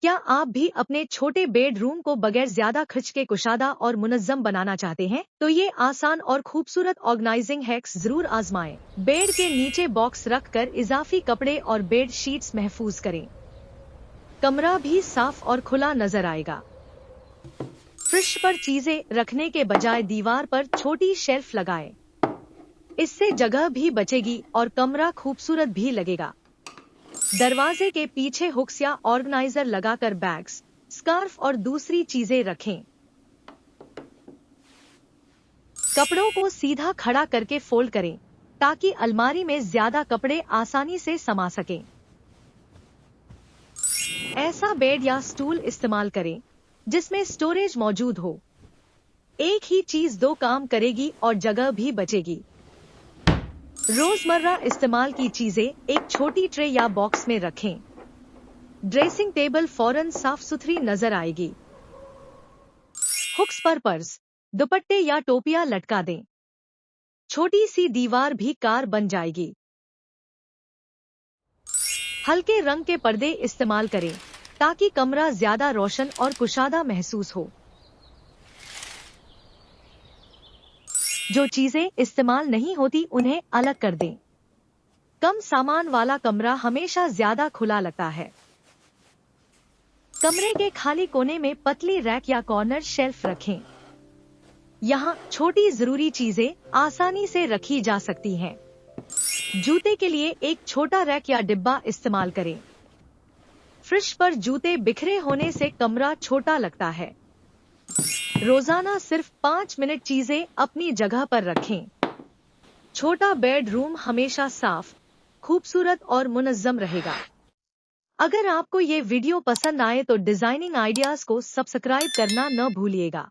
क्या आप भी अपने छोटे बेडरूम को बगैर ज्यादा खर्च के कुशादा और मुनज्जम बनाना चाहते हैं? तो ये आसान और खूबसूरत ऑर्गेनाइजिंग हैक्स जरूर आजमाएं। बेड के नीचे बॉक्स रखकर इजाफी कपड़े और बेड शीट्स महफूज करें। कमरा भी साफ और खुला नजर आएगा। फर्श पर चीजें रखने के बजाय दीवार पर छोटी शेल्फ लगाएं। इससे जगह भी बचेगी और कमरा खूबसूरत भी लगेगा। दरवाजे के पीछे हुक्स या ऑर्गेनाइजर लगाकर बैग्स, स्कार्फ और दूसरी चीजें रखें। कपड़ों को सीधा खड़ा करके फोल्ड करें ताकि अलमारी में ज्यादा कपड़े आसानी से समा सकें। ऐसा बेड या स्टूल इस्तेमाल करें जिसमें स्टोरेज मौजूद हो। एक ही चीज दो काम करेगी और जगह भी बचेगी। रोजमर्रा इस्तेमाल की चीजें एक छोटी ट्रे या बॉक्स में रखें। ड्रेसिंग टेबल फौरन साफ सुथरी नजर आएगी। हुक्स पर पर्स, दुपट्टे या टोपियां लटका दें। छोटी सी दीवार भी कार बन जाएगी। हल्के रंग के पर्दे इस्तेमाल करें ताकि कमरा ज्यादा रोशन और कुशादा महसूस हो। जो चीजें इस्तेमाल नहीं होती उन्हें अलग कर दें। कम सामान वाला कमरा हमेशा ज्यादा खुला लगता है। कमरे के खाली कोने में पतली रैक या कॉर्नर शेल्फ रखें। यहाँ छोटी जरूरी चीजें आसानी से रखी जा सकती हैं। जूते के लिए एक छोटा रैक या डिब्बा इस्तेमाल करें। फर्श पर जूते बिखरे होने से कमरा छोटा लगता है। रोजाना सिर्फ 5 मिनट चीजें अपनी जगह पर रखें। छोटा बेडरूम हमेशा साफ, खूबसूरत और मुनज्जम रहेगा। अगर आपको ये वीडियो पसंद आए तो डिजाइनिंग आइडियाज को सब्सक्राइब करना न भूलिएगा।